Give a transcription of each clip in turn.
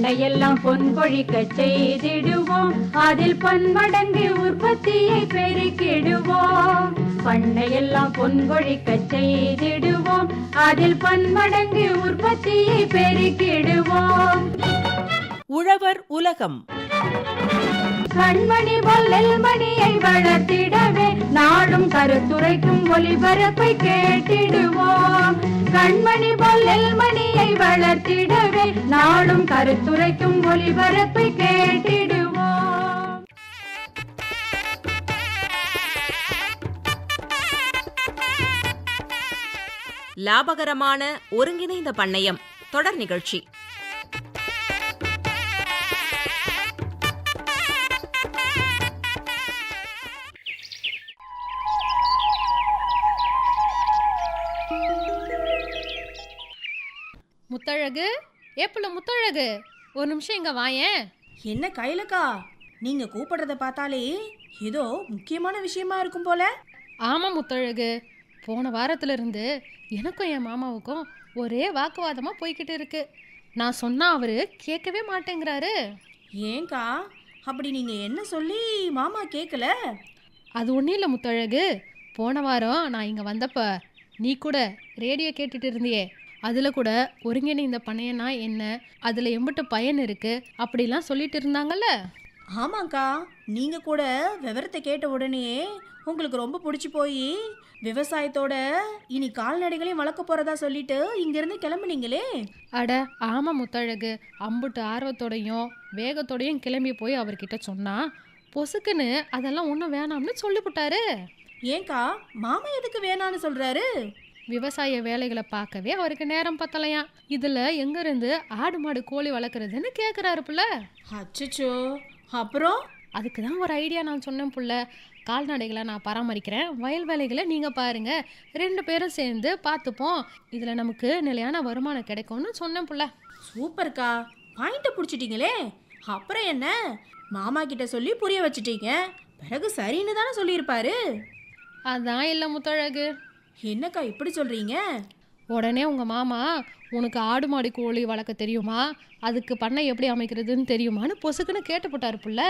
பண்ணையெல்லாம் பொன் கொழிக்க செய்திடுவோம், அதில் பன்மடங்கு உற்பத்தியை பெருக்கிடுவோம். பண்ணையெல்லாம் பொன் கொழிக்க செய்திடுவோம், அதில் பன்மடங்கு உற்பத்தியை பெருக்கிடுவோம். உழவர் உலகம். கண்மணி பொல்லல் மணியை வளர்த்திடவே நாடும் கருத்துரைக்கும் ஒலிபரப்பை கேட்டிடுவோம். கண்மணி பொல்லல் மணியை வளர்த்திடவே நாடும் கருத்துரைக்கும் ஒலிபரப்பை கேட்டிடுவோம். லாபகரமான ஒருங்கிணைந்த பண்ணையம் தொடர் நிகழ்ச்சி. முத்தழகு, ஏப்புல முத்தழகு, ஒரு நிமிஷம் இங்க வாயேன். என்ன கையிலக்கா, நீங்க கூப்பிடுறத பார்த்தாலே ஏதோ முக்கியமான விஷயமா இருக்கும் போல. ஆமா முத்தழகு, போன வாரத்துல இருந்து எனக்கும் என் மாமாவுக்கும் ஒரே வாக்குவாதமா போய்கிட்டு இருக்கு. நான் சொன்னா அவரு கேட்கவே மாட்டேங்கிறாரு. ஏங்கா, அப்படி நீங்க என்ன சொல்லி மாமா கேட்கல? அது ஒன்றும் இல்லை முத்தழகு, போன வாரம் நான் இங்கே வந்தப்ப நீ கூட ரேடியோ கேட்டுட்டு இருந்தியே, அதில் கூட ஒருங்கிணைந்த பண்ணையனா என்ன, அதில் எம்பிட்டு பயன் இருக்குது அப்படிலாம் சொல்லிட்டு இருந்தாங்கல்ல. ஆமாங்க்கா, நீங்கள் கூட விவரத்தை கேட்ட உடனே உங்களுக்கு ரொம்ப பிடிச்சி போய் விவசாயத்தோட இனி கால்நடைகளையும் வளர்க்க போகிறதா சொல்லிட்டு இங்கேருந்து கிளம்புனீங்களே. அட ஆமாம் முத்தழகு, அம்புட்டு ஆர்வத்தோடையும் வேகத்தோடையும் கிளம்பி போய் அவர்கிட்ட சொன்னா பொசுக்குன்னு அதெல்லாம் ஒன்றும் வேணாம்னு சொல்லிவிட்டாரு. ஏங்கா, மாமா எதுக்கு வேணான்னு சொல்கிறாரு? விவசாய வேலைகளை பார்க்கவே அவருக்கு நேரம் பத்தலையா, இதில் எங்கேருந்து ஆடு மாடு கோழி வளர்க்குறதுன்னு கேட்குறாரு புள்ள. அச்சோ, அப்புறம் அதுக்கு தான் ஒரு ஐடியா நான் சொன்னேன் புள்ள. கால்நடைகளை நான் பராமரிக்கிறேன், வயல் வேலைகளை நீங்கள் பாருங்கள், 2 பேரும் சேர்ந்து பார்த்துப்போம், இதில் நமக்கு நிலையான வருமானம் கிடைக்கும்னு சொன்னேன் புள்ள. சூப்பர்க்கா, பாயிண்ட்டை பிடிச்சிட்டிங்களே. அப்புறம் என்ன, மாமா கிட்ட சொல்லி புரிய வச்சுட்டீங்க, பிறகு சரின்னு தானே சொல்லியிருப்பாரு. அதான் இல்லை முத்தழகு. என்னக்கா இப்படி சொல்கிறீங்க? உடனே உங்கள் மாமா உனக்கு ஆடு மாடு கோழி வளர்க்க தெரியுமா, அதுக்கு பண்ணை எப்படி அமைக்கிறதுன்னு தெரியுமான்னு பொசுக்குன்னு கேட்டு போட்டார் புள்ள.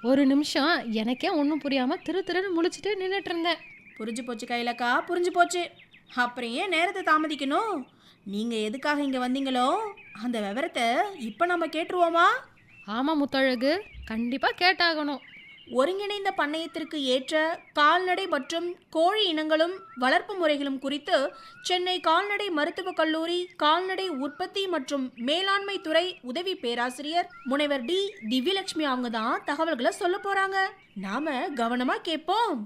ஒரு நிமிஷம் எனக்கே ஒன்றும் புரியாமல் திருன்னு முழிச்சிட்டு நின்றுட்டு இருந்தேன். புரிஞ்சு போச்சு கையிலக்கா, புரிஞ்சு போச்சு. அப்புறம் ஏன் நேரத்தை தாமதிக்கணும்? நீங்கள் எதுக்காக இங்கே வந்தீங்களோ அந்த விவரத்தை இப்போ நம்ம கேட்டுருவோமா? ஆமாம் முத்தழகு, கண்டிப்பாக கேட்டாகணும். ஒருங்கிணைந்த பண்ணையத்திற்கு ஏற்ற கால்நடை மற்றும் கோழி இனங்களும் வளர்ப்பு முறைகளும் குறித்து சென்னை கால்நடை மருத்துவக் கல்லூரி கால்நடை உற்பத்தி மற்றும் மேலாண்மை துறை உதவி பேராசிரியர் முனைவர் டி திவ்யலட்சுமி அவங்க தான் தகவல்களை சொல்ல போறாங்க. நாம கவனமா கேட்போம்.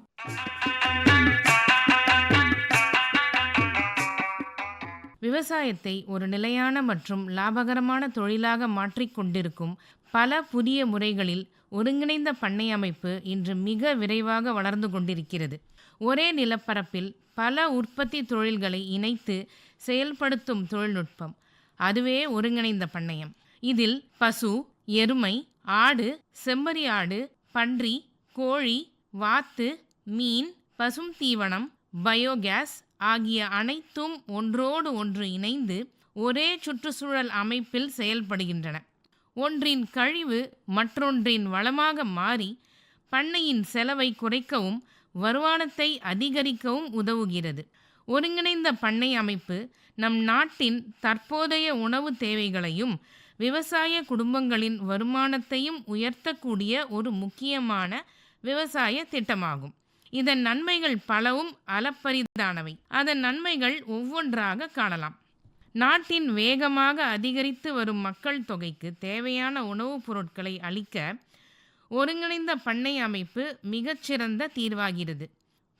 விவசாயத்தை ஒரு நிலையான மற்றும் லாபகரமான தொழிலாக மாற்றிக்கொண்டிருக்கும் பல புதிய முறைகளில் ஒருங்கிணைந்த பண்ணை அமைப்பு இன்று மிக விரைவாக வளர்ந்து கொண்டிருக்கிறது. ஒரே நிலப்பரப்பில் பல உற்பத்தி தொழில்களை இணைத்து செயல்படுத்தும் தொழில்நுட்பம், அதுவே ஒருங்கிணைந்த பண்ணையம். இதில் பசு, எருமை, ஆடு, செம்மறி ஆடு, பன்றி, கோழி, வாத்து, மீன், பசும் தீவனம், பயோகேஸ் ஆகிய அனைத்தும் ஒன்றோடு ஒன்று இணைந்து ஒரே சுற்றுச்சூழல் அமைப்பில் செயல்படுகின்றன. ஒன்றின் கழிவு மற்றொன்றின் வளமாக மாறி பண்ணையின் செலவை குறைக்கவும் வருமானத்தை அதிகரிக்கவும் உதவுகிறது. ஒருங்கிணைந்த பண்ணை அமைப்பு நம் நாட்டின் தற்போதைய உணவு தேவைகளையும் விவசாய குடும்பங்களின் வருமானத்தையும் உயர்த்தக்கூடிய ஒரு முக்கியமான விவசாய திட்டமாகும். இதன் நன்மைகள் பலவும் அளப்பரிதானவை. அதன் நன்மைகள் ஒவ்வொன்றாக காணலாம். நாட்டின் வேகமாக அதிகரித்து வரும் மக்கள் தொகைக்கு தேவையான உணவுப் பொருட்களை அளிக்க ஒருங்கிணைந்த பண்ணை அமைப்பு மிகச்சிறந்த தீர்வாகிறது.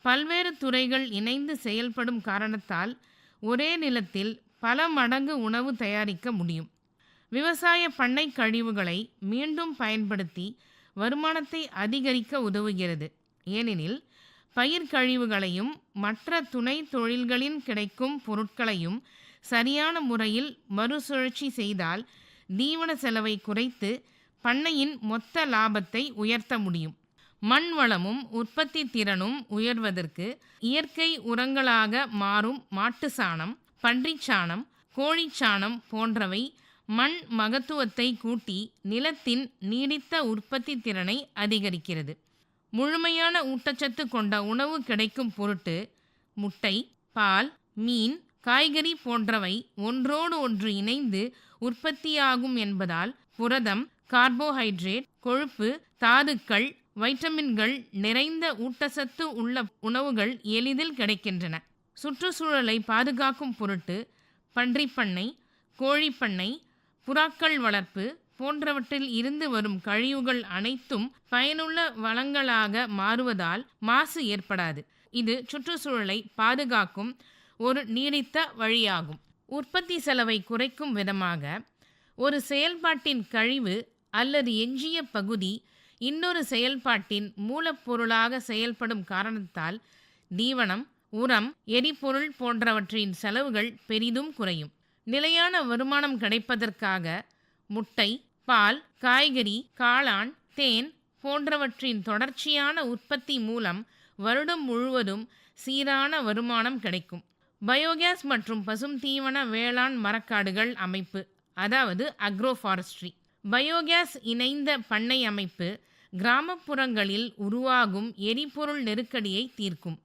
பல்வேறு துறைகள் இணைந்து செயல்படும் காரணத்தால் ஒரே நிலத்தில் பல மடங்கு உணவு தயாரிக்க முடியும். விவசாய பண்ணை கழிவுகளை மீண்டும் பயன்படுத்தி வருமானத்தை அதிகரிக்க உதவுகிறது. ஏனெனில் பயிர் கழிவுகளையும் மற்ற துணை தொழில்களின் கிடைக்கும் பொருட்களையும் சரியான முறையில் மறுசுழற்சி செய்தால் தீவன செலவை குறைத்து பண்ணையின் மொத்த லாபத்தை உயர்த்த முடியும். மண் வளமும் உற்பத்தி திறனும் உயர்வதற்கு இயற்கை உரங்களாக மாறும் மாட்டு சாணம், பன்றிச்சாணம், கோழிச்சாணம் போன்றவை மண் மகத்துவத்தை கூட்டி நிலத்தின் நீடித்த உற்பத்தி திறனை அதிகரிக்கிறது. முழுமையான ஊட்டச்சத்து கொண்ட உணவு கிடைக்கும் பொருட்டு முட்டை, பால், மீன், காய்கறி போன்றவை ஒன்றோடு ஒன்று இணைந்து உற்பத்தியாகும் என்பதால் புரதம், கார்போஹைட்ரேட், கொழுப்பு, தாதுக்கள், வைட்டமின்கள் நிறைந்த ஊட்டச்சத்து உள்ள உணவுகள் எளிதில் கிடைக்கின்றன. சுற்றுச்சூழலை பாதுகாக்கும் பொருட்டு பன்றிப்பண்ணை, கோழிப்பண்ணை, புறாக்கள் வளர்ப்பு போன்றவற்றில் இருந்து வரும் கழிவுகள் அனைத்தும் பயனுள்ள வளங்களாக மாறுவதால் மாசு ஏற்படாது. இது சுற்றுச்சூழலை பாதுகாக்கும் ஒரு நீடித்த வழியாகும். உற்பத்தி செலவை குறைக்கும் விதமாக ஒரு செயல்பாட்டின் கழிவு அல்லது எஞ்சிய பகுதி இன்னொரு செயல்பாட்டின் மூலப்பொருளாக செயல்படும் காரணத்தால் தீவனம், உரம், எரிபொருள் போன்றவற்றின் செலவுகள் பெரிதும் குறையும். நிலையான வருமானம் கிடைப்பதற்காக முட்டை, பால், காய்கறி, காளான், தேன் போன்றவற்றின் தொடர்ச்சியான உற்பத்தி மூலம் வருடம் முழுவதும் சீரான வருமானம் கிடைக்கும். பயோகேஸ் மற்றும் பசும் தீவன வேளாண் மரக்காடுகள் அமைப்பு, அதாவது அக்ரோஃபாரஸ்ட்ரி. பயோகேஸ் இணைந்த பண்ணை அமைப்பு கிராமப்புறங்களில் உருவாகும் எரிபொருள் நெருக்கடியை தீர்க்கும்.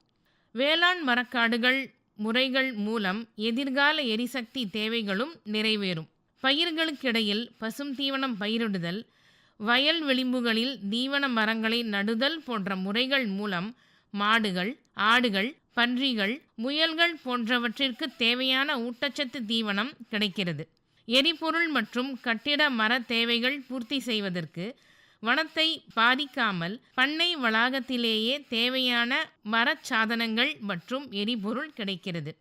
வேளாண் மரக்காடுகள் முறைகள் மூலம் எதிர்கால எரிசக்தி தேவைகளும் நிறைவேறும். பயிர்களுக்கிடையில் பசும் தீவனம் பயிரிடுதல், வயல் விளிம்புகளில் தீவன மரங்களை நடுதல் போன்ற முறைகள் மூலம் மாடுகள், ஆடுகள், பன்றிகள், முயல்கள் போன்றவற்றிற்கு தேவையான ஊட்டச்சத்து தீவனம் கிடைக்கிறது. எரிபொருள் மற்றும் கட்டிட மர தேவைகள் பூர்த்தி செய்வதற்கு வனத்தை பாதிக்காமல் பண்ணை வளாகத்திலேயே தேவையான மரச்சாதனங்கள் மற்றும் எரிபொருள் கிடைக்கிறது.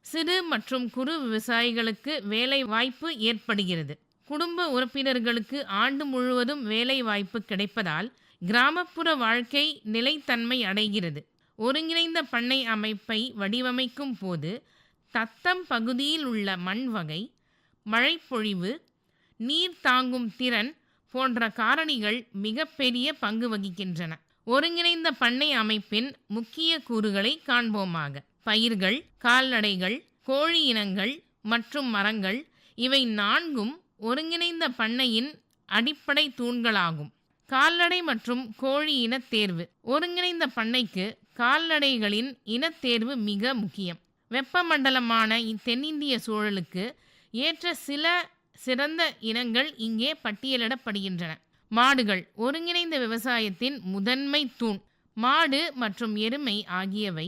சிறு மற்றும் குறு விவசாயிகளுக்கு வேலை வாய்ப்பு ஏற்படுகிறது. குடும்ப உறுப்பினர்களுக்கு ஆண்டு முழுவதும் வேலை வாய்ப்பு கிடைப்பதால் கிராமப்புற வாழ்க்கை நிலைத்தன்மை அடைகிறது. ஒருங்கிணைந்த பண்ணை அமைப்பை வடிவமைக்கும் போது தத்தம் பகுதியில் உள்ள மண் வகை, மழைப்பொழிவு, நீர் தாங்கும் திறன் போன்ற காரணிகள் மிகப்பெரிய பங்கு வகிக்கின்றன. ஒருங்கிணைந்த பண்ணை அமைப்பின் முக்கிய கூறுகளை காண்போமாக. பயிர்கள், கால்நடைகள், கோழி இனங்கள் மற்றும் மரங்கள் இவை நான்கும் ஒருங்கிணைந்த பண்ணையின் அடிப்படை தூண்களாகும். கால்நடை மற்றும் கோழி இனத்தேர்வு. ஒருங்கிணைந்த பண்ணைக்கு கால்நடைகளின் இனத்தேர்வு மிக முக்கியம். வெப்பமண்டலமான தென்னிந்திய சூழலுக்கு ஏற்ற சில சிறந்த இனங்கள் இங்கே பட்டியலிடப்படுகின்றன. மாடுகள் ஒருங்கிணைந்த விவசாயத்தின் முதன்மை தூண். மாடு மற்றும் எருமை ஆகியவை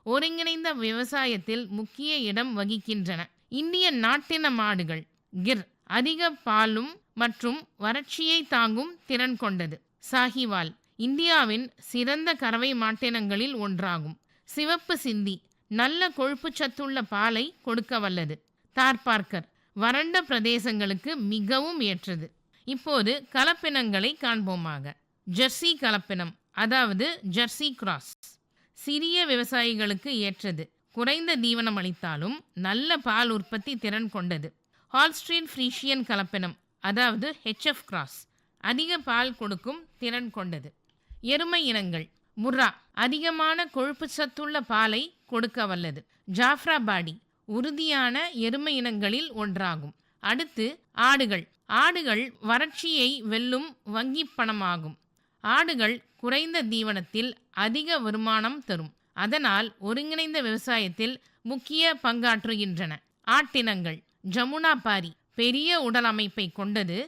ஒருங்கிணைந்த விவசாயத்தில் முக்கிய இடம் வகிக்கின்றன. இந்திய நாட்டின மாடுகள் கிர் அதிக பாலும் மற்றும் வறட்சியை தாங்கும் திறன் கொண்டது. சாஹிவால் இந்தியாவின் சிறந்த கறவை மாட்டினங்களில் ஒன்றாகும். சிவப்பு சிந்தி நல்ல கொழுப்பு சத்துள்ள பாலை கொடுக்க வல்லது. தார்பார்க்கர் வறண்ட பிரதேசங்களுக்கு மிகவும் ஏற்றது. இப்போது கலப்பினங்களை காண்போமாக. ஜெர்சி கலப்பினம், அதாவது ஜெர்சி கிராஸ், சிறிய விவசாயிகளுக்கு ஏற்றது. குறைந்த தீவனம் அளித்தாலும் நல்ல பால் உற்பத்தி திறன் கொண்டது. ஹால்ஸ்டீன் ஃப்ரீஷியன் கலப்பினம், அதாவது ஹெச்எஃப் கிராஸ், அதிக பால் கொடுக்கும் திறன் கொண்டது. எருமை இனங்கள். முர்ரா அதிகமான கொழுப்பு சத்துள்ள பாலை கொடுக்க வல்லது. ஜாஃப்ராபாடி உறுதியான எருமை இனங்களில் ஒன்றாகும். அடுத்து ஆடுகள். ஆடுகள் வறட்சியை வெல்லும் வங்கி பணமாகும். ஆடுகள் குறைந்த தீவனத்தில் அதிக வருமானம் தரும். அதனால் ஒருங்கிணைந்த விவசாயத்தில் முக்கிய பங்காற்றுகின்றன. ஆட்டினங்கள். ஜமுனா பாரி பெரிய உடல் அமைப்பை கொண்டது.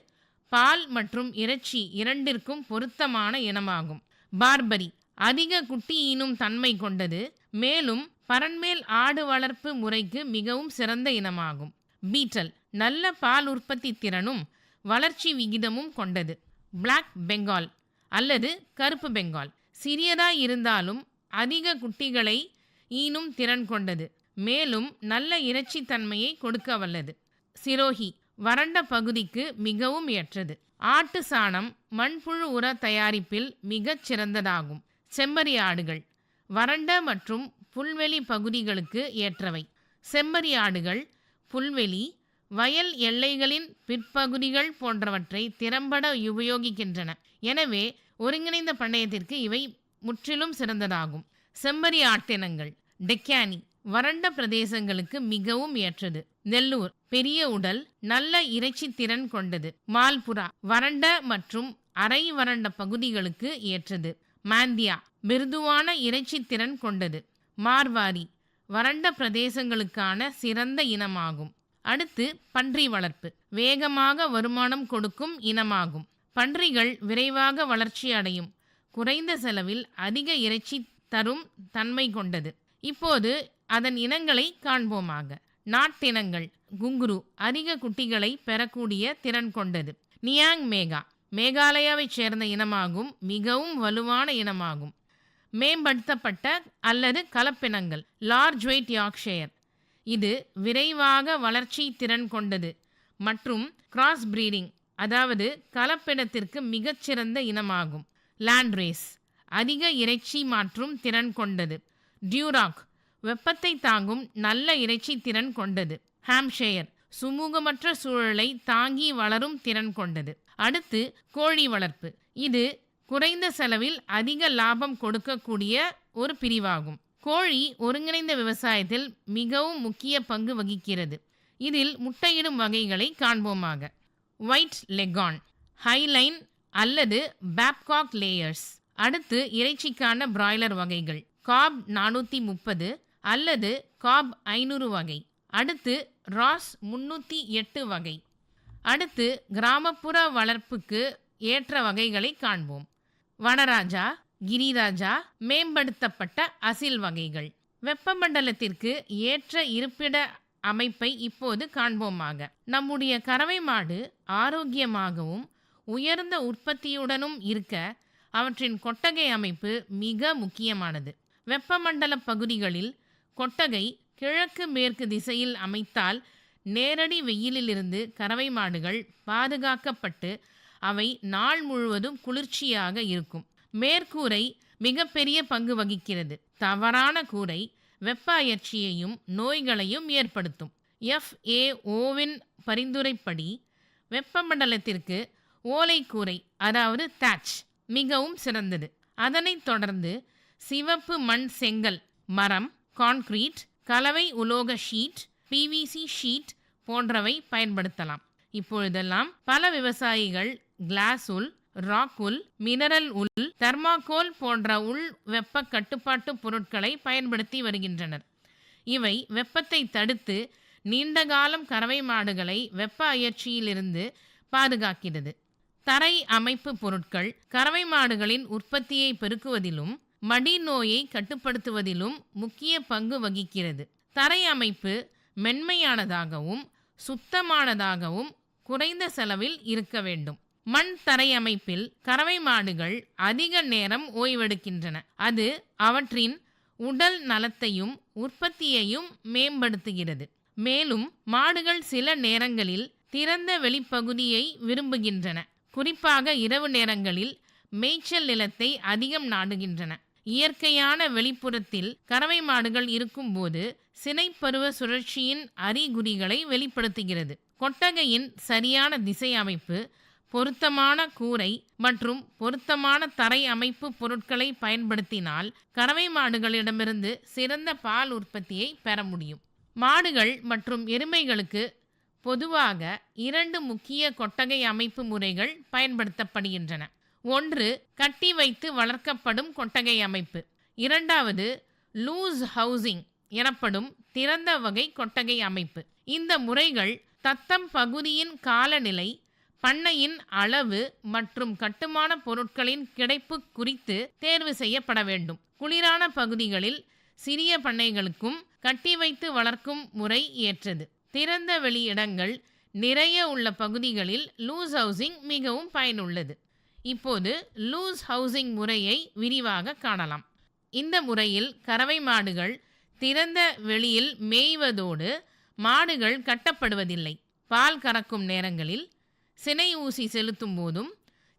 பால் மற்றும் இறைச்சி இரண்டிற்கும் பொருத்தமான இனமாகும். பார்பரி அதிக குட்டி ஈனும் தன்மை கொண்டது. மேலும் பரண்மேல் ஆடு வளர்ப்பு முறைக்கு மிகவும் சிறந்த இனமாகும். பீட்டல் நல்ல பால் உற்பத்தி திறனும் வளர்ச்சி விகிதமும் கொண்டது. பிளாக் பெங்கால் அல்லது கருப்பு பெங்கால் சிறியதாய் இருந்தாலும் அதிக குட்டிகளை ஈனும் திறன் கொண்டது. மேலும் நல்ல இறைச்சி தன்மையை கொடுக்க வல்லது. சிரோஹி வறண்ட பகுதிக்கு மிகவும் ஏற்றது. ஆட்டு சாணம் மண்புழு உர தயாரிப்பில் மிகச் சிறந்ததாகும். செம்மறி ஆடுகள் வறண்ட மற்றும் புல்வெளி பகுதிகளுக்கு ஏற்றவை. செம்மறி ஆடுகள் புல்வெளி, வயல் எல்லைகளின் பிற்பகுதிகள் போன்றவற்றை திறம்பட உபயோகிக்கின்றன. எனவே ஒருங்கிணைந்த பண்ணையத்திற்கு இவை முற்றிலும் சிறந்ததாகும். செம்மறி ஆட்டினங்கள். டெக்கானி வறண்ட பிரதேசங்களுக்கு மிகவும் ஏற்றது. நெல்லூர் பெரிய உடல், நல்ல இறைச்சி திறன் கொண்டது. மால்புரா வறண்ட மற்றும் அரை வறண்ட பகுதிகளுக்கு ஏற்றது. மாந்தியா மிருதுவான இறைச்சி திறன் கொண்டது. மார்வாரி வறண்ட பிரதேசங்களுக்கான சிறந்த இனமாகும். அடுத்து பன்றி வளர்ப்பு வேகமாக வருமானம் கொடுக்கும் இனமாகும். பன்றிகள் விரைவாக வளர்ச்சி அடையும், குறைந்த செலவில் அதிக இறைச்சி தரும் தன்மை கொண்டது. இப்போது அதன் இனங்களை காண்போமாக. நாட்டினங்கள் குங்குரு அதிக குட்டிகளை பெறக்கூடிய திறன் கொண்டது. நியாங் மேகா மேகாலயாவைச் சேர்ந்த இனமாகும், மிகவும் வலுவான இனமாகும். மேம்படுத்தப்பட்ட அல்லது கலப்பினங்கள் லார்ஜ் வெயிட் யார்க்ஷயர் இது விரைவாக வளர்ச்சி திறன் கொண்டது மற்றும் கிராஸ் பிரீடிங் அதாவது கலப்பினத்திற்கு மிகச்சிறந்த இனமாகும். லாண்ட்ரேஸ் அதிக இறைச்சி மாற்றும் திறன் கொண்டது. டியூராக் வெப்பத்தை தாங்கும் நல்ல இறைச்சி திறன் கொண்டது. ஹாம்ஷயர் சுமூகமற்ற சூழலை தாங்கி வளரும் திறன் கொண்டது. அடுத்து கோழி வளர்ப்பு இது குறைந்த செலவில் அதிக லாபம் கொடுக்கக்கூடிய ஒரு பிரிவாகும். கோழி ஒருங்கிணைந்த விவசாயத்தில் மிகவும் முக்கிய பங்கு வகிக்கிறது. இதில் முட்டையிடும் வகைகளை காண்போமாக. ஒயிட் லெகான், ஹைலைன் அல்லது பேப்காக் லேயர்ஸ். அடுத்து இறைச்சிக்கான பிராய்லர் வகைகள் காப் 430 அல்லது காப் 500 வகை. அடுத்து ராஸ் 308 வகை. அடுத்து கிராமப்புற வளர்ப்புக்கு ஏற்ற வகைகளை காண்போம். வனராஜா, கிரிராஜா, மேம்படுத்தப்பட்ட அசில் வகைகள். வெப்பமண்டலத்திற்கு ஏற்ற இருப்பிட அமைப்பை இப்போது காண்போமாக. நம்முடைய கறவை மாடு ஆரோக்கியமாகவும் உயர்ந்த உற்பத்தியுடனும் இருக்க அவற்றின் கொட்டகை அமைப்பு மிக முக்கியமானது. வெப்பமண்டல பகுதிகளில் கொட்டகை கிழக்கு மேற்கு திசையில் அமைத்தால் நேரடி வெயிலிலிருந்து கறவை மாடுகள் பாதுகாக்கப்பட்டு அவை நாள் முழுவதும் குளிர்ச்சியாக இருக்கும். மேற்கூரை மிகப்பெரிய பங்கு வகிக்கிறது. தவறான கூரை வெப்ப அயற்சியையும் நோய்களையும் ஏற்படுத்தும். FAOவின் பரிந்துரைப்படி வெப்பமண்டலத்திற்கு ஓலைக்கூரை அதாவது தாட்ச் மிகவும் சிறந்தது. அதனைத் தொடர்ந்து சிவப்பு மண் செங்கல், மரம், கான்கிரீட், கலவை உலோக ஷீட், PVC ஷீட் போன்றவை பயன்படுத்தலாம். இப்பொழுதெல்லாம் பல விவசாயிகள் glass wool, rock wool, mineral wool, thermocol போன்ற உள் வெப்ப கட்டுப்பாட்டு பொருட்களை பயன்படுத்தி வருகின்றனர். இவை வெப்பத்தை தடுத்து நீண்ட காலம் கறவை மாடுகளை வெப்ப அயற்சியிலிருந்து பாதுகாக்கிறது. தரை அமைப்பு பொருட்கள் கறவை மாடுகளின் உற்பத்தியை பெருக்குவதிலும் மடி நோயை கட்டுப்படுத்துவதிலும் முக்கிய பங்கு வகிக்கிறது. தரை அமைப்பு மென்மையானதாகவும் சுத்தமானதாகவும் குறைந்த செலவில் இருக்க வேண்டும். மண் தரை அமைப்பில் கறவை மாடுகள் அதிக நேரம் ஓய்வெடுக்கின்றன. அது அவற்றின் உடல் நலத்தையும் உற்பத்தியையும் மேம்படுத்துகிறது. மேலும் மாடுகள் சில நேரங்களில் திறந்த வெளிப்பகுதியை விரும்புகின்றன. குறிப்பாக இரவு நேரங்களில் மேய்ச்சல் நிலத்தை அதிகம் நாடுகின்றன. இயற்கையான வெளிப்புறத்தில் கறவை மாடுகள் இருக்கும்போது சினைப்பருவ சுழற்சியின் அறிகுறிகளை வெளிப்படுத்துகிறது. கொட்டகையின் சரியான திசை அமைப்பு, பொருத்தமான கூரை மற்றும் பொருத்தமான தரை அமைப்பு பொருட்களை பயன்படுத்தினால் கறவை மாடுகளிடமிருந்து சிறந்த பால் உற்பத்தியை பெற முடியும். மாடுகள் மற்றும் எருமைகளுக்கு பொதுவாக 2 முக்கிய கொட்டகை அமைப்பு முறைகள் பயன்படுத்தப்படுகின்றன. ஒன்று கட்டி வைத்து வளர்க்கப்படும் கொட்டகை அமைப்பு. இரண்டாவது லூஸ் ஹவுசிங் எனப்படும் திறந்த வகை கொட்டகை அமைப்பு. இந்த முறைகள் தத்தம் பகுதியின் காலநிலை, பண்ணையின் அளவு மற்றும் கட்டுமான பொருட்களின் கிடைப்பு குறித்து தேர்வு செய்யப்பட வேண்டும். குளிரான பகுதிகளில் சிறிய பண்ணைகளுக்கும் கட்டி வைத்து வளர்க்கும் முறை ஏற்றது. திறந்த வெளி இடங்கள் நிறைய உள்ள பகுதிகளில் லூஸ் ஹவுசிங் மிகவும் பயனுள்ளது. இப்போது லூஸ் ஹவுசிங் முறையை விரிவாக காணலாம். இந்த முறையில் கறவை மாடுகள் திறந்த வெளியில் மேய்வதோடு மாடுகள் கட்டப்படுவதில்லை. பால் கறக்கும் நேரங்களில், சினை ஊசி செலுத்தும் போதும்,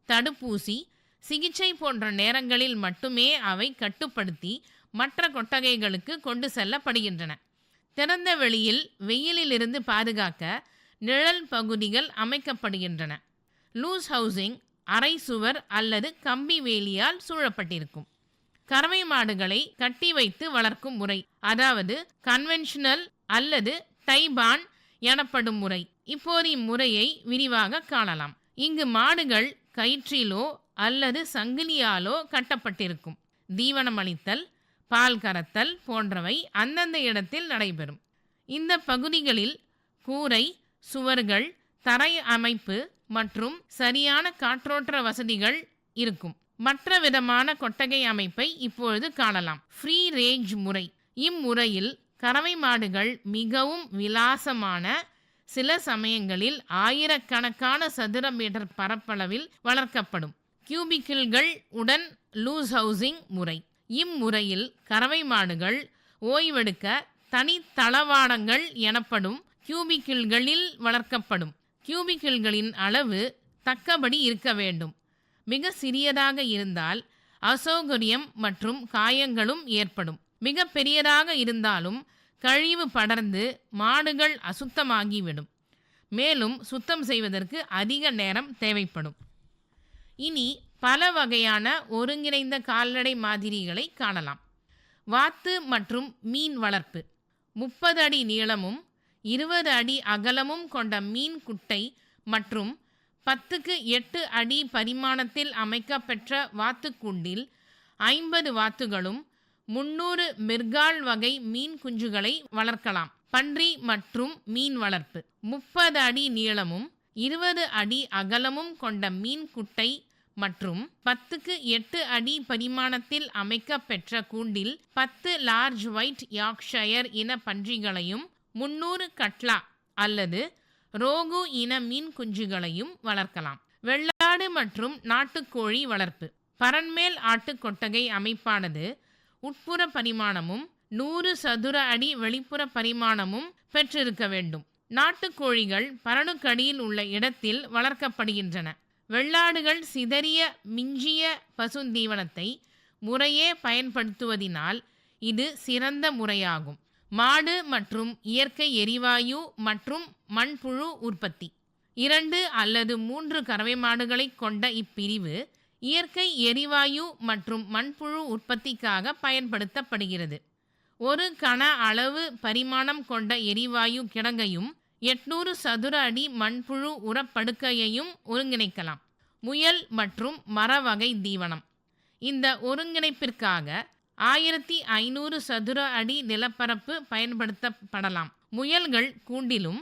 தடுப்பூசி, சிகிச்சை போன்ற நேரங்களில் மட்டுமே அவை கட்டுப்படுத்தி மற்ற கொட்டகைகளுக்கு கொண்டு செல்லப்படுகின்றன. திறந்த வெளியில் வெயிலிலிருந்து பாதுகாக்க நிழல் பகுதிகள் அமைக்கப்படுகின்றன. லூஸ் ஹவுசிங் அரை சுவர் அல்லது கம்பி வேலியால் சூழப்பட்டிருக்கும். கறவை மாடுகளை கட்டி வைத்து வளர்க்கும் முறை, அதாவது கன்வென்ஷனல் அல்லது டைபான் எனப்படும் முறை. இப்போது இம்முறையை விரிவாக காணலாம். இங்கு மாடுகள் கயிற்றிலோ அல்லது சங்கிலியாலோ கட்டப்பட்டிருக்கும். தீவனம் அளித்தல், பால் கறத்தல் போன்றவை அந்தந்த இடத்தில் நடைபெறும். இந்த பகுதிகளில் கூரை, சுவர்கள், தரை அமைப்பு மற்றும் சரியான காற்றோட்ட வசதிகள் இருக்கும். மற்ற விதமான கொட்டகை அமைப்பை இப்பொழுது காணலாம். ஃப்ரீ ரேஞ்ச் முறை. இம்முறையில் கறவை மாடுகள் மிகவும் விலாசமான, சில சமயங்களில் ஆயிரக்கணக்கான சதுர மீட்டர் பரப்பளவில் வளர்க்கப்படும் கியூபிக்கிள்கள் உடன் லூஸ் ஹவுசிங் முறை. இம்முறையில் கறவை மாடுகள் ஓய்வெடுக்க தனி தளவாடங்கள் எனப்படும் கியூபிக்கிள்களில் வளர்க்கப்படும். கியூபிக்கிள்களின் அளவு தக்கபடி இருக்க வேண்டும். மிக சிறியதாக இருந்தால் அசௌகரியம் மற்றும் காயங்களும் ஏற்படும். மிக பெரியதாக இருந்தாலும் கழிவு படர்ந்து மாடுகள் அசுத்தமாகிவிடும். மேலும் சுத்தம் செய்வதற்கு அதிக நேரம் தேவைப்படும். இனி பல வகையான ஒருங்கிணைந்த கால்நடை மாதிரிகளை காணலாம். வாத்து மற்றும் மீன் வளர்ப்பு. 30 அடி நீளமும் 20 அடி அகலமும் கொண்ட மீன் குட்டை மற்றும் 10க்கு 8 அடி பரிமாணத்தில் அமைக்கப்பெற்ற வாத்துக்கூண்டில் 50 வாத்துகளும் 300 மிர்கால் வகை மீன் குஞ்சுகளை வளர்க்கலாம். பன்றி மற்றும் மீன் வளர்ப்பு. 30 அடி நீளமும் 20 அடி அகலமும் கொண்ட மீன் குட்டை மற்றும் 10க்கு 8 அடி பரிமாணத்தில் அமைக்கப்பெற்ற கூண்டில் 10 லார்ஜ் ஒயிட் யார்க்ஷயர் இன பன்றிகளையும் 300 கட்லா அல்லது ரோகு இன மீன் குஞ்சுகளையும் வளர்க்கலாம். வெள்ளாடு மற்றும் நாட்டுக்கோழி வளர்ப்பு. பரண்மேல் ஆட்டு கொட்டகை அமைப்பானது உட்புற பரிமாணமும் 100 சதுர அடி வெளிப்புற பரிமாணமும் பெற்றிருக்க வேண்டும். நாட்டுக்கோழிகள் பரணுக்கடியில் உள்ள இடத்தில் வளர்க்கப்படுகின்றன. வெள்ளாடுகள் சிதறிய மிஞ்சிய பசுந்தீவனத்தை முறையே பயன்படுத்துவதினால் இது சிறந்த முறையாகும். மாடு மற்றும் இயற்கை எரிவாயு மற்றும் மண்புழு உற்பத்தி. 2 அல்லது 3 கறவை மாடுகளை கொண்ட இப்பிரிவு இயற்கை எரிவாயு மற்றும் மண்புழு உற்பத்திக்காக பயன்படுத்தப்படுகிறது. ஒரு கன அளவு பரிமாணம் கொண்ட எரிவாயு கிடங்கையும் 800 சதுர அடி மண்புழு உரப்படுக்கையையும் ஒருங்கிணைக்கலாம். முயல் மற்றும் மரவகை தீவனம். இந்த ஒருங்கிணைப்பிற்காக 1500 சதுர அடி நிலப்பரப்பு பயன்படுத்தப்படலாம். முயல்கள் கூண்டிலும்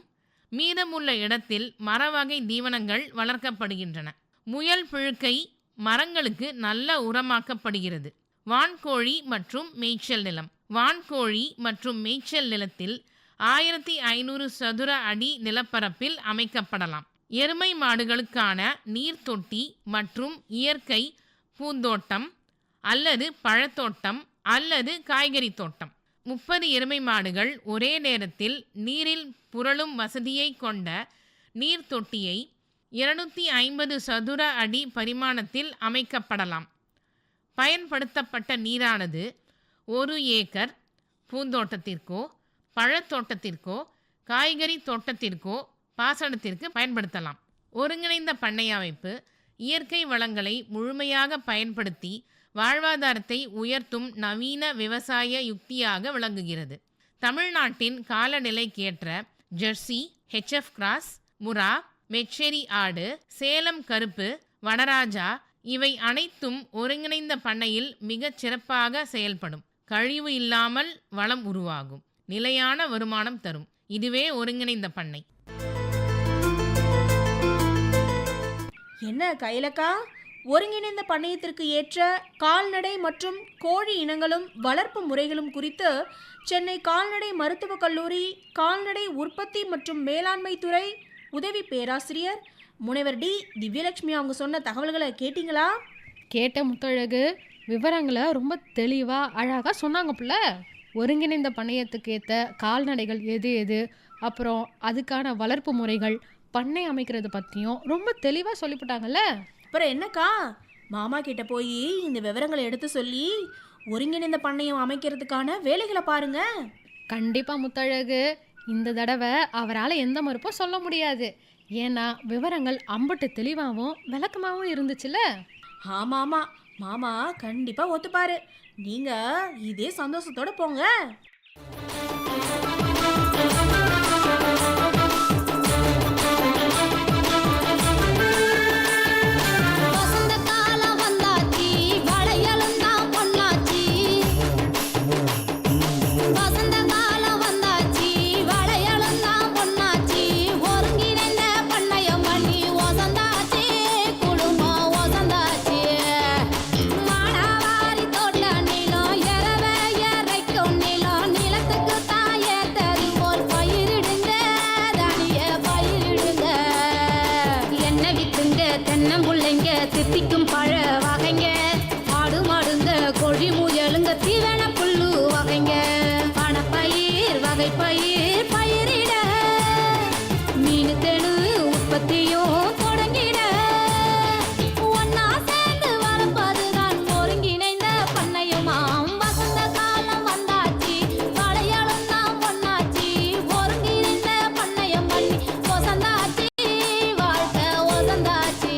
மீதமுள்ள இடத்தில் மரவகை தீவனங்கள் வளர்க்கப்படுகின்றன. முயல் புழுக்கை மரங்களுக்கு நல்ல உரமாக்கப்படுகிறது. வான்கோழி மற்றும் மேய்ச்சல் நிலம். வான்கோழி மற்றும் மேய்ச்சல் நிலத்தில் 1500 சதுர அடி நிலப்பரப்பில் அமைக்கப்படலாம். எருமை மாடுகளுக்கான நீர் தொட்டி மற்றும் இயற்கை பூந்தோட்டம் அல்லது பழத்தோட்டம் அல்லது காய்கறி தோட்டம். 30 எருமை மாடுகள் ஒரே நேரத்தில் நீரில் புரளும் வசதியை கொண்ட நீர் தொட்டியை 250 சதுர அடி பரிமாணத்தில் அமைக்கப்படலாம். பயன்படுத்தப்பட்ட நீரானது 1 ஏக்கர் பூந்தோட்டத்திற்கோ பழத்தோட்டத்திற்கோ காய்கறி தோட்டத்திற்கோ பாசனத்திற்கு பயன்படுத்தலாம். ஒருங்கிணைந்த பண்ணை அமைப்பு இயற்கை வளங்களை முழுமையாக பயன்படுத்தி வாழ்வாதாரத்தை உயர்த்தும் நவீன விவசாய யுக்தியாக விளங்குகிறது. தமிழ்நாட்டின் காலநிலைக்கேற்ற ஜெர்சி, HF கிராஸ், முரா, மெச்சேரி ஆடு, சேலம் கருப்பு, வடராஜா இவை அனைத்தும் ஒருங்கிணைந்த பண்ணையில் மிகச் சிறப்பாக செயல்படும். கழிவு இல்லாமல் வளம் உருவாகும். நிலையான வருமானம் தரும். இதுவே ஒருங்கிணைந்த பண்ணை. என்ன கைலக்கா, ஒருங்கிணைந்த பண்ணையத்திற்கு ஏற்ற கால்நடை மற்றும் கோழி இனங்களும் வளர்ப்பு முறைகளும் குறித்து சென்னை கால்நடை மருத்துவக் கல்லூரி கால்நடை உற்பத்தி மற்றும் மேலாண்மை துறை உதவி பேராசிரியர் முனைவர் டி திவ்யலட்சுமி அவங்க சொன்ன தகவல்களை கேட்டிங்களா? கேட்ட முத்தழகு. விவரங்களை ரொம்ப தெளிவாக அழகாக சொன்னாங்க புள்ள. ஒருங்கிணைந்த பண்ணையத்துக்கு ஏற்ற கால்நடைகள் எது எது, அப்புறம் அதுக்கான வளர்ப்பு முறைகள், பண்ணை அமைக்கிறது பற்றியும் ரொம்ப தெளிவாக சொல்லிவிட்டாங்கல்ல. அப்புறம் என்னக்கா, மாமா கிட்ட போய் இந்த விவரங்களை எடுத்து சொல்லி ஒருங்கிணைந்த பண்ணையம் அமைக்கிறதுக்கான வேலைகளை பாருங்க. கண்டிப்பாக முத்தழகு. இந்த தடவை அவரால் எந்த மறுப்பும் சொல்ல முடியாது. ஏன்னா விவரங்கள் அம்பட்டு தெளிவாகவும் விளக்கமாகவும் இருந்துச்சுல்ல. ஆமாம், மாமா கண்டிப்பா ஒத்துப்பாரு. நீங்க இதே சந்தோஷத்தோட போங்க. தித்திக்கும் பழ வகைங்க, ஆடு மாடுங்க, கோழி முயலுங்க, தீவன புல்லு வகைங்க, பணப்பயிர் வகை பயிர் பயிரிட, மீனு தெனு உற்பத்தியும் தொடங்கிட, ஒன்னா சேர்ந்து வளர்ப்பதுதான் ஒருங்கிணைந்த பண்ணையுமாம். வசந்த காலம் வந்தாச்சு, வளையலும் தான் பொன்னாச்சு, ஒருங்கிணைந்த பண்ணையம் பண்ணி ஒசந்தாச்சு, வாழ்க்கை ஒசந்தாச்சு.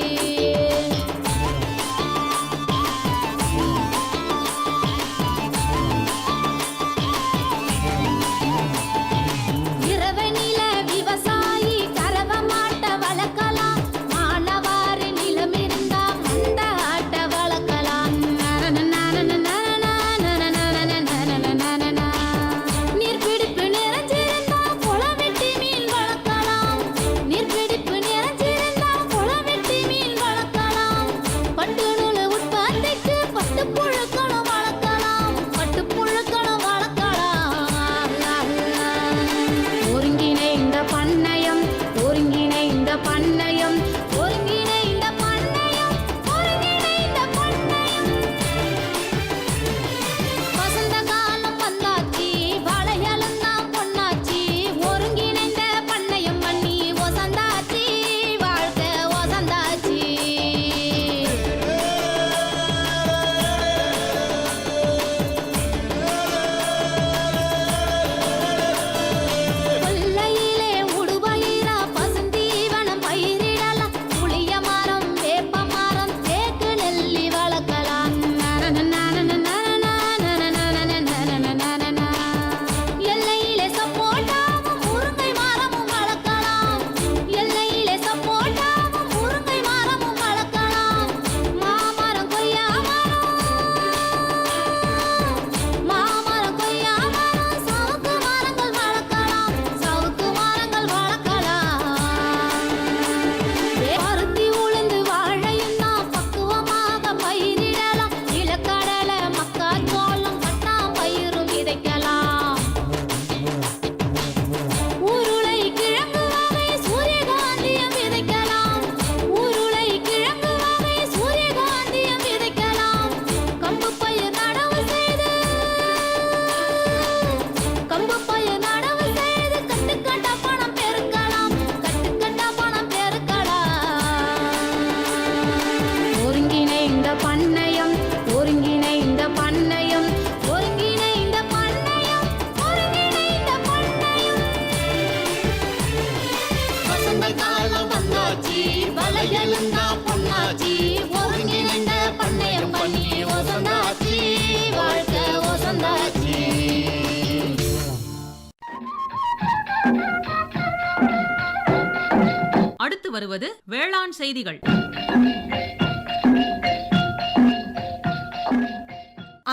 அடுத்து வருவது வேளாண் செய்திகள்.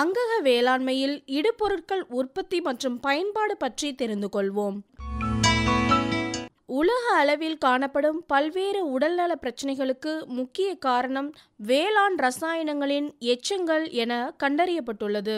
அங்கக வேளாண்மையில் இடுபொருட்கள் உற்பத்தி மற்றும் பயன்பாடு பற்றி தெரிந்து கொள்வோம். உலக அளவில் காணப்படும் பல்வேறு உடல்நல பிரச்சனைகளுக்கு முக்கிய காரணம் வேளாண் ரசாயனங்களின் எச்சங்கள் என கண்டறியப்பட்டுள்ளது.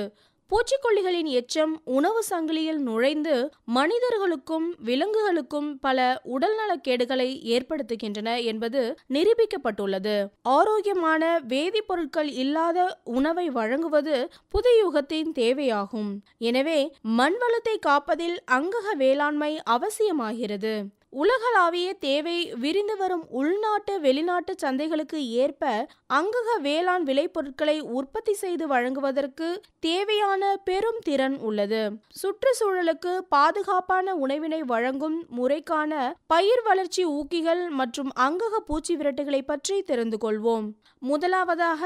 பூச்சிக்கொல்லிகளின் எச்சம் உணவு சங்கிலியில் நுழைந்து மனிதர்களுக்கும் விலங்குகளுக்கும் பல உடல்நலக்கேடுகளை ஏற்படுத்துகின்றன என்பது நிரூபிக்கப்பட்டுள்ளது. ஆரோக்கியமான வேதிப்பொருட்கள் இல்லாத உணவை வழங்குவது புதிய யுகத்தின் தேவையாகும். எனவே மண்வளத்தை காப்பதில் அங்கக வேளாண்மை அவசியமாகிறது. உலகளாவிய தேவை விரிந்து வரும் உள்நாட்டு வெளிநாட்டு சந்தைகளுக்கு ஏற்ப அங்கக வேளாண் விளைபொருட்களை உற்பத்தி செய்து வழங்குவதற்கு தேவையான பெரும் திறன் உள்ளது. சுற்றுச்சூழலுக்கு பாதுகாப்பான உணவினை வழங்கும் முறைக்கான பயிர் வளர்ச்சி ஊக்கிகள் மற்றும் அங்கக பூச்சி விரட்டுகளை பற்றி தெரிந்து கொள்வோம். முதலாவதாக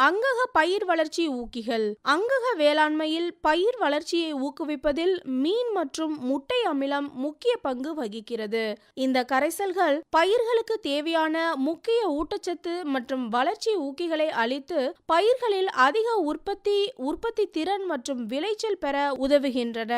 அங்கக பயிர் வளர்ச்சி ஊக்கிகள். அங்கக வேளாண்மையில் பயிர் வளர்ச்சியை ஊக்குவிப்பதில் மீன் மற்றும் முட்டை அமிலம் முக்கிய பங்கு வகிக்கிறது. இந்த கரைசல்கள் பயிர்களுக்கு தேவையான முக்கிய ஊட்டச்சத்து மற்றும் வளர்ச்சி ஊக்கிகளை அளித்து பயிர்களில் அதிக உற்பத்தி திறன் மற்றும் விளைச்சல் பெற உதவுகின்றன.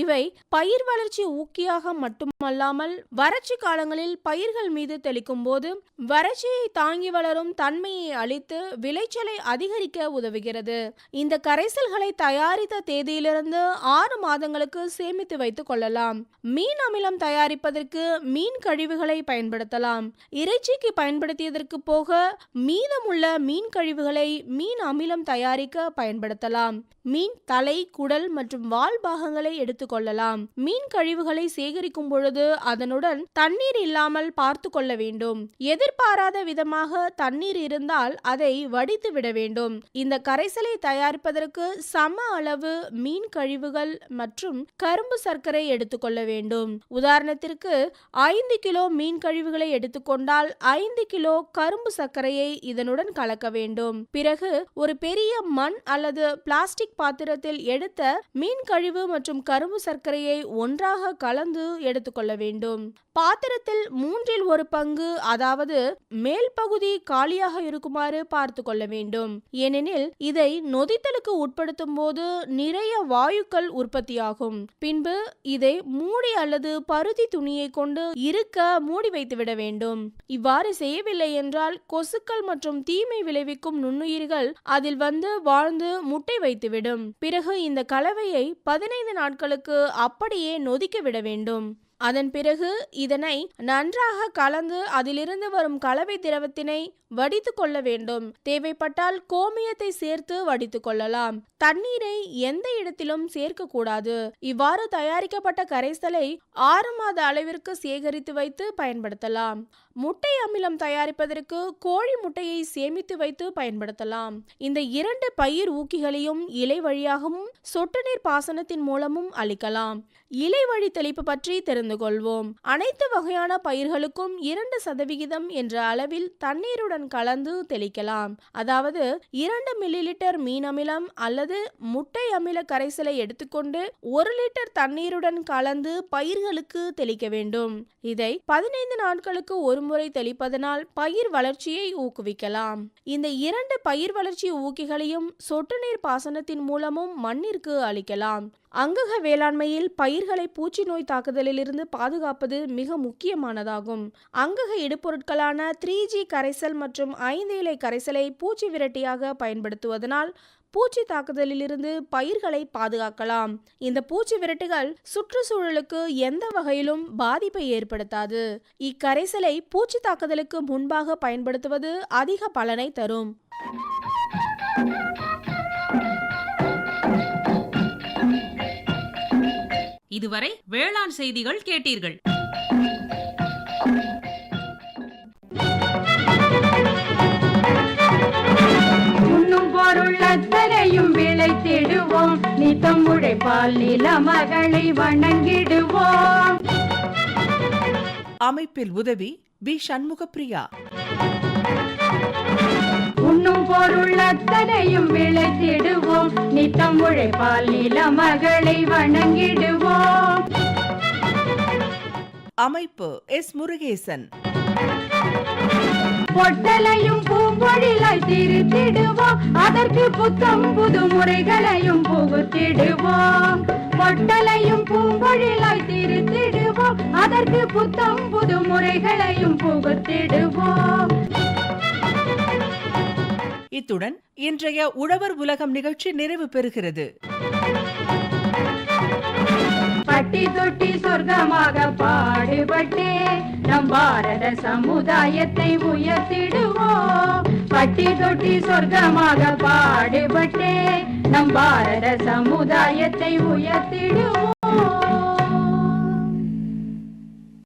இவை பயிர் வளர்ச்சி ஊக்கியாக மட்டுமல்லாமல் வறட்சி காலங்களில் பயிர்கள் மீது தெளிக்கும் போது வறட்சியை தாங்கி வளரும் தன்மையை அளித்து விளைச்சலை அதிகரிக்க உதவுகிறது. இந்த கரைசல்களை தயாரித்த தேதியிலிருந்து 6 மாதங்களுக்கு சேமித்து வைத்துக் கொள்ளலாம். மீன் அமிலம் தயாரிப்பதற்கு மீன் கழிவுகளை பயன்படுத்தலாம். இறைச்சிக்கு பயன்படுத்தியதற்கு போக மீதமுள்ள மீன் கழிவுகளை மீன் அமிலம் தயாரிக்க பயன்படுத்தலாம். மீன் தலை, குடல் மற்றும் வால் பாகங்களை எடுத்துக்கொள்ளலாம். மீன் கழிவுகளை சேகரிக்கும் பொழுது அதனுடன் தண்ணீர் இல்லாமல் பார்த்து கொள்ள வேண்டும். எதிர்பாராத விதமாக தண்ணீர் இருந்தால் அதை வடித்து விட வேண்டும். இந்த கரைசலை தயாரிப்பதற்கு சம அளவு மீன் கழிவுகள் மற்றும் கரும்பு சர்க்கரை எடுத்துக்கொள்ள வேண்டும். உதாரணத்திற்கு 5 கிலோ மீன் கழிவுகளை எடுத்துக்கொண்டால் 5 கிலோ கரும்பு சர்க்கரையை இதனுடன் கலக்க வேண்டும். பிறகு ஒரு பெரிய மண் அல்லது பிளாஸ்டிக் பாத்திரத்தில் எடுத்த மீன் கழிவு மற்றும் கரும்பு சர்க்கரையை ஒன்றாக கலந்து எடுத்துக்கொள்ள வேண்டும். பாத்திரத்தில் 1/3 பங்கு, அதாவது மேல் பகுதி காலியாக இருக்குமாறு பார்த்து கொள்ள வேண்டும். ஏனெனில் இதை நொதித்தலுக்கு உட்படுத்தும் போது நிறைய வாயுக்கள் உற்பத்தியாகும். பின்பு இதை மூடி அல்லது பருத்தி துணியை கொண்டு இருக்க மூடி வைத்துவிட வேண்டும். இவ்வாறு செய்யவில்லை என்றால் கொசுக்கள் மற்றும் தீமை விளைவிக்கும் நுண்ணுயிர்கள் அதில் வந்து வாழ்ந்து முட்டை வைத்துவிடும். பிறகு இந்த கலவையை 15 நாட்களுக்கு அப்படியே நொதிக்க விட வேண்டும். அதன் பிறகு இதனை நன்றாக கலந்து அதிலிருந்து வரும் கலவை திரவத்தினை வடித்து கொள்ள வேண்டும். தேவைப்பட்டால் கோமியத்தை சேர்த்து வடித்து கொள்ளலாம். தண்ணீரை எந்த இடத்திலும் சேர்க்க கூடாது. இவ்வாறு தயாரிக்கப்பட்ட கரைசலை 6 மாத அளவிற்கு சேகரித்து வைத்து பயன்படுத்தலாம். முட்டை அமிலம் தயாரிப்பதற்கு கோழி முட்டையை சேமித்து வைத்து பயன்படுத்தலாம். இந்த 2 பயிர் ஊக்கிகளையும் இலை வழியாகவும் சொட்டு நீர் பாசனத்தின் மூலமும் அளிக்கலாம். இலை வழி தெளிப்பு பற்றி தெரிந்து கொள்வோம். அனைத்து வகையான பயிர்களுக்கும் 2% என்ற அளவில் தண்ணீருடன் கலந்து தெளிக்கலாம். அதாவது 2 மில்லிலிட்டர் மீன் அமிலம் அல்லது முட்டை அமில கரைசலை எடுத்துக்கொண்டு 1 லிட்டர் தண்ணீருடன் கலந்து பயிர்களுக்கு தெளிக்க வேண்டும். இதை 15 நாட்களுக்கு ஒரு முறை தெளிப்பதனால் பயிர் வளர்ச்சியை ஊக்குவிக்கலாம். இந்த 2 பயிர் வளர்ச்சி ஊக்கிகளையும் சொட்டு நீர் பாசனத்தின் மூலமும் மண்ணிற்கு அளிக்கலாம். அங்கக வேளாண்மையில் பயிர்களை பூச்சி நோய் தாக்குதலிலிருந்து பாதுகாப்பது மிக முக்கியமானதாகும். அங்கக இடுபொருட்களான 3G கரைசல் மற்றும் 5 இலை கரைசலை பூச்சி விரட்டியாக பயன்படுத்துவதனால் பூச்சி தாக்குதலிலிருந்து பயிர்களை பாதுகாக்கலாம். இந்த பூச்சி விரட்டுகள் சுற்றுச்சூழலுக்கு எந்த வகையிலும் பாதிப்பை ஏற்படுத்தாது. இக்கரைசலை பூச்சி தாக்குதலுக்கு முன்பாக பயன்படுத்துவது அதிக பலனை தரும். இதுவரை வேளாண் செய்திகள் கேட்டீர்கள். உண்ணும் பொருள் அத்தனையும் விளைத்திடுவோம், நித்தம் உழைப்பால் நில மகளை வணங்கிடுவோம். அமைப்பில் உதவி பி. சண்முகப்பிரியா. உண்ணும் பொருள் அத்தனையும் விளைத்திடுவோம், நித்தம் உழைப்பால் நில மகளை வணங்கிடுவோம். அமைப்பு எஸ். முருகேசன். பொட்டலையும் பூம்பொழிலாய் திருத்திடுவோம், அதற்கு புத்தம் புது முறைகளையும் புகுத்திடுவோம். பொட்டலையும் பூம்பொழிலாய் திருத்திடுவோம், அதற்கு புத்தம் புது முறைகளையும் புகுத்திடுவோம். இத்துடன் இன்றைய உழவர் உலகம் நிகழ்ச்சி நிறைவு பெறுகிறது. பட்டி தொட்டி சொர்க்கமாக பாடுபட்டே நம் பாரத சமுதாயத்தை உயர்த்திடுவோம். பட்டி தொட்டி சொர்க்கமாக பாடுபட்டே நம் பாரத சமுதாயத்தை உயர்த்திடுவோம்.